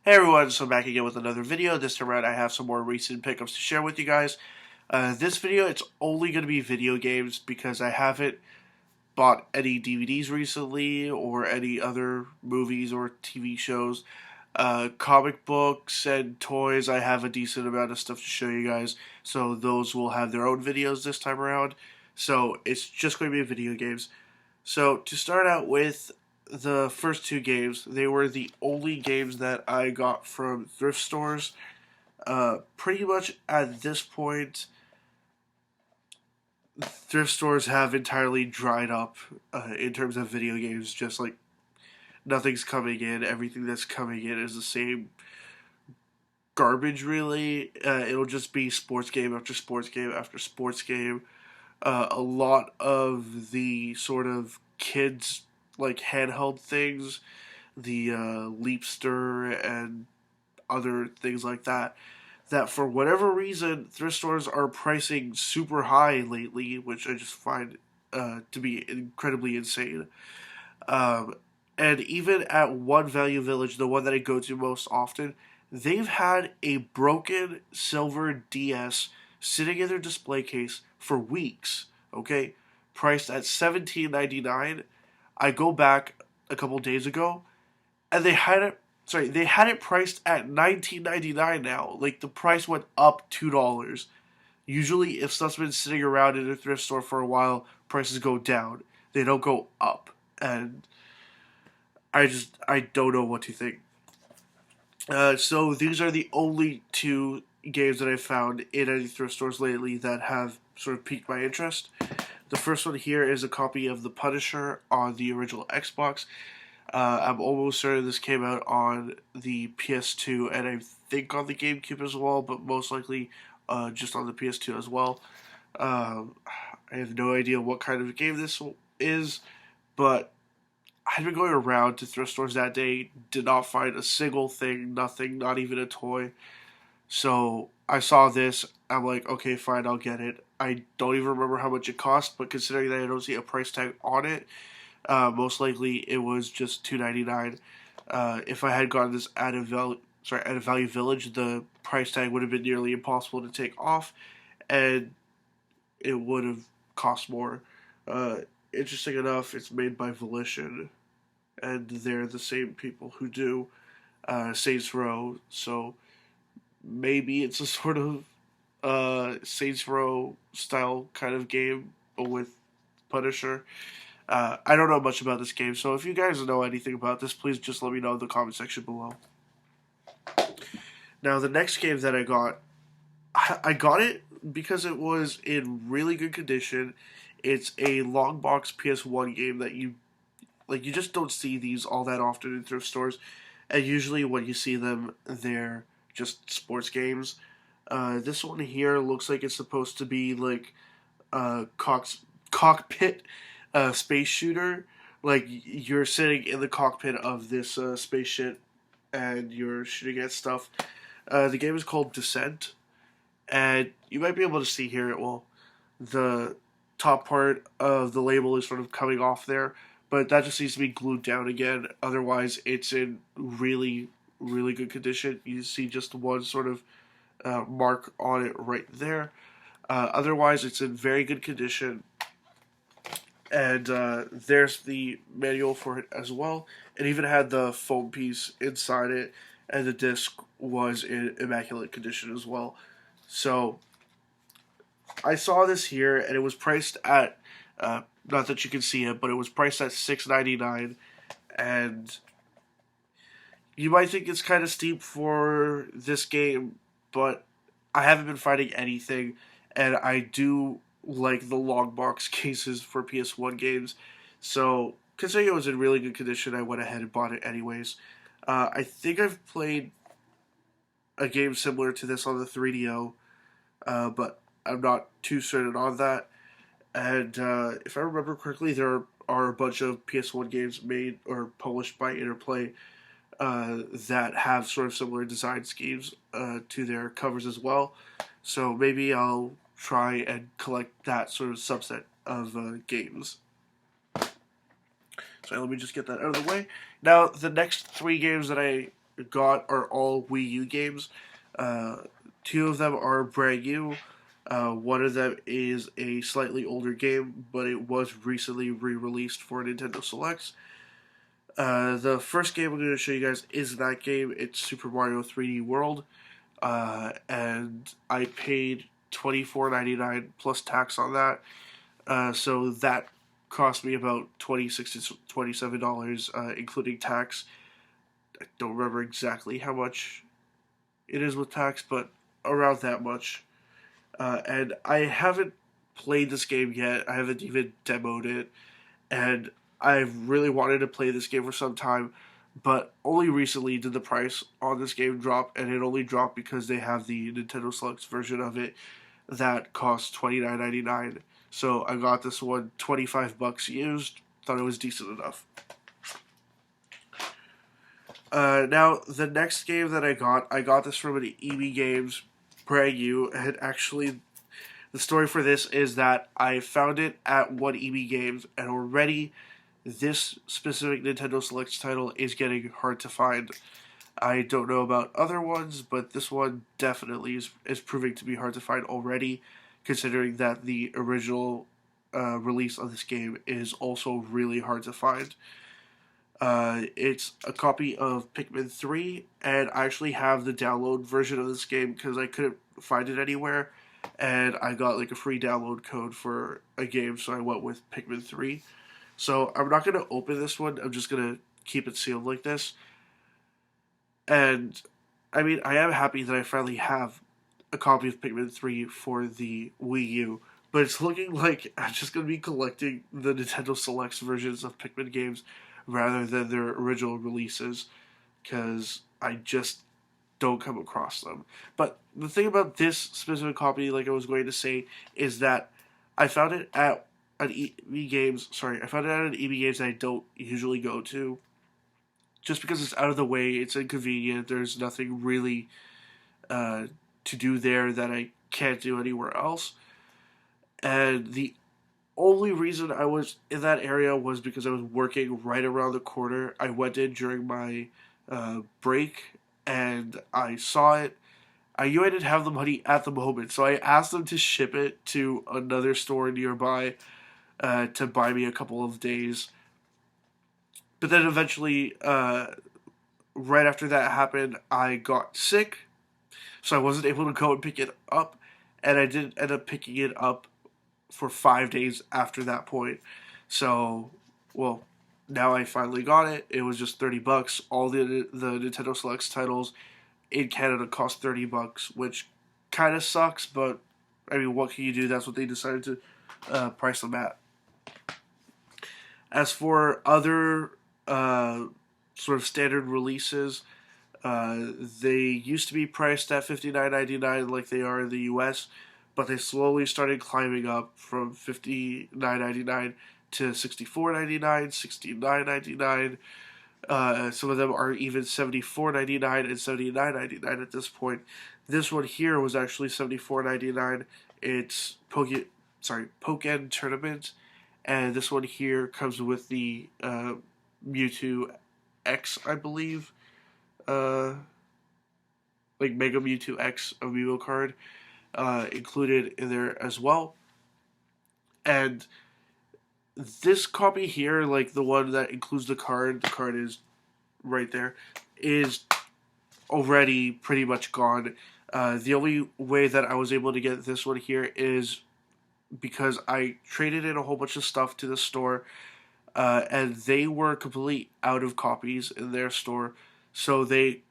Hey everyone, so I'm back again with another video. This time around I have some more recent pickups to share with you guys. This video, it's only going to be video games because I haven't bought any DVDs recently or any other movies or TV shows. Comic books and toys, I have a decent amount of stuff to show you guys, so those will have their own videos this time around. So it's just going to be video games. So to start out with, the first two games, they were the only games that I got from thrift stores. Pretty much at this point, thrift stores have entirely dried up in terms of video games. Just like nothing's coming in. Everything that's coming in is the same garbage, really. It'll just be sports game after sports game after sports game. A lot of the sort of kids like handheld things, the Leapster and other things like that, that for whatever reason thrift stores are pricing super high lately, which I just find to be incredibly insane. And even at One Value Village, the one that I go to most often, they've had a broken silver DS sitting in their display case for weeks. Okay, priced at $17.99. I go back a couple days ago, and they had it. Sorry, they had it priced at $19.99 now. Like the price went up $2. Usually, if stuff's been sitting around in a thrift store for a while, prices go down. They don't go up, and I don't know what to think. So these are the only two games that I've found in any thrift stores lately that have sort of piqued my interest. The first one here is a copy of The Punisher on the original Xbox. I'm almost certain this came out on the PS2 and I think on the GameCube as well, but most likely just on the PS2 as well. I have no idea what kind of game this is, but I'd been going around to thrift stores that day, did not find a single thing, nothing, not even a toy. So I saw this, I'm like, okay, fine, I'll get it. I don't even remember how much it cost, but considering that I don't see a price tag on it, most likely it was just $2.99. If I had gotten this at a Value Village, the price tag would have been nearly impossible to take off, and it would have cost more. Interesting enough, it's made by Volition, and they're the same people who do Saints Row, so maybe it's a sort of Saints Row style kind of game, but with Punisher. I don't know much about this game, so if you guys know anything about this, please just let me know in the comment section below. Now, the next game that I got it because it was in really good condition. It's a long box PS1 game that you just don't see these all that often in thrift stores, and usually when you see them, they're just sports games. This one here looks like it's supposed to be like cockpit space shooter. Like you're sitting in the cockpit of this spaceship and you're shooting at stuff. The game is called Descent, and you might be able to see here. Well, the top part of the label is sort of coming off there, but that just needs to be glued down again. Otherwise, it's in really, really good condition. You see just one sort of mark on it right there. Otherwise, it's in very good condition. And there's the manual for it as well. It even had the foam piece inside it, and the disc was in immaculate condition as well. So I saw this here, and it was priced at, not that you can see it, but it was priced at $6.99, and you might think it's kind of steep for this game, but I haven't been finding anything, and I do like the long box cases for PS1 games, so considering it was in really good condition, I went ahead and bought it anyways. I think I've played a game similar to this on the 3DO, but I'm not too certain on that. And if I remember correctly, there are a bunch of PS1 games made or published by Interplay that have sort of similar design schemes to their covers as well. So maybe I'll try and collect that sort of subset of games. So let me just get that out of the way. Now, the next three games that I got are all Wii U games. Uh, Two of them are brand new. One of them is a slightly older game, but it was recently re-released for Nintendo Selects. The first game I'm going to show you guys is that game. It's Super Mario 3D World, and I paid $24.99 plus tax on that. So that cost me about $26 to $27, including tax. I don't remember exactly how much it is with tax, but around that much. And I haven't played this game yet. I haven't even demoed it, and I've really wanted to play this game for some time, but only recently did the price on this game drop, and it only dropped because they have the Nintendo Selects version of it that costs $29.99. So I got this one $25 used. Thought it was decent enough. Now the next game that I got this from an EB Games brand new, and actually the story for this is that I found it at one EB Games, and already this specific Nintendo Selects title is getting hard to find. I don't know about other ones, but this one definitely is proving to be hard to find already, considering that the original release of this game is also really hard to find. It's a copy of Pikmin 3, and I actually have the download version of this game because I couldn't find it anywhere, and I got like a free download code for a game, so I went with Pikmin 3. So I'm not going to open this one, I'm just going to keep it sealed like this. And, I mean, I am happy that I finally have a copy of Pikmin 3 for the Wii U, but it's looking like I'm just going to be collecting the Nintendo Selects versions of Pikmin games rather than their original releases, because I just don't come across them. But the thing about this specific copy, like I was going to say, is that I found it at an EB Games. Sorry, I found it at an EB Games that I don't usually go to, just because it's out of the way. It's inconvenient. There's nothing really to do there that I can't do anywhere else. And the only reason I was in that area was because I was working right around the corner. I went in during my break, and I saw it. I knew I didn't have the money at the moment, so I asked them to ship it to another store nearby to buy me a couple of days. But then eventually, right after that happened, I got sick, so I wasn't able to go and pick it up, and I didn't end up picking it up for 5 days after that point. So, well, now I finally got it. It was just $30. All the Nintendo Selects titles in Canada cost $30, which kind of sucks. But I mean, what can you do? That's what they decided to price them at. As for other sort of standard releases, they used to be priced at $59.99 like they are in the US, but they slowly started climbing up from $59.99 to $64.99, $69.99. Some of them are even $74.99 and $79.99 at this point. This one here was actually $74.99. It's Pokken Tournament, and this one here comes with the Mewtwo X, I believe. Like Mega Mewtwo X amiibo card included in there as well. And this copy here, like the one that includes the card is right there, is already pretty much gone. The only way that I was able to get this one here is because I traded in a whole bunch of stuff to the store, and they were completely out of copies in their store, so they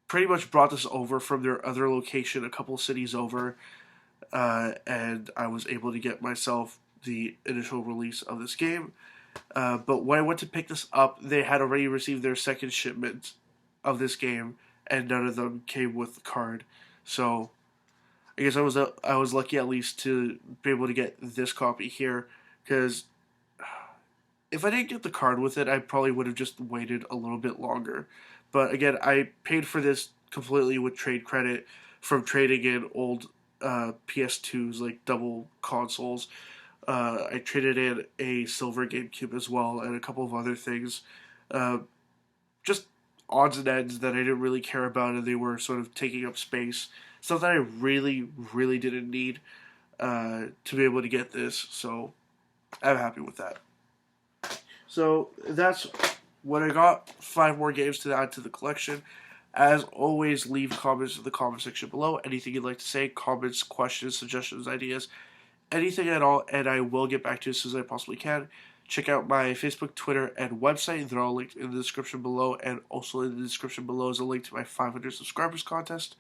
pretty much brought this over from their other location a couple cities over, and I was able to get myself the initial release of this game. But when I went to pick this up, they had already received their second shipment of this game, and none of them came with the card. So I guess I was lucky at least to be able to get this copy here, because if I didn't get the card with it, I probably would have just waited a little bit longer. But again, I paid for this completely with trade credit from trading in old PS2s, like double consoles. I traded in a silver GameCube as well, and a couple of other things. Just odds and ends that I didn't really care about, and they were sort of taking up space. Stuff that I really, really didn't need to be able to get this. So I'm happy with that. So that's what I got. 5 more games to add to the collection. As always, leave comments in the comment section below. Anything you'd like to say, comments, questions, suggestions, ideas, anything at all, and I will get back to you as soon as I possibly can. Check out my Facebook, Twitter, and website. They're all linked in the description below, and also in the description below is a link to my 500 subscribers contest.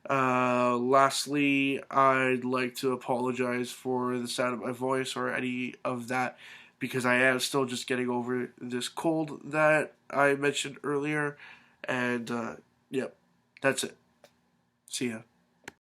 Lastly, I'd like to apologize for the sound of my voice or any of that, because I am still just getting over this cold that I mentioned earlier. And, yep, that's it. See ya.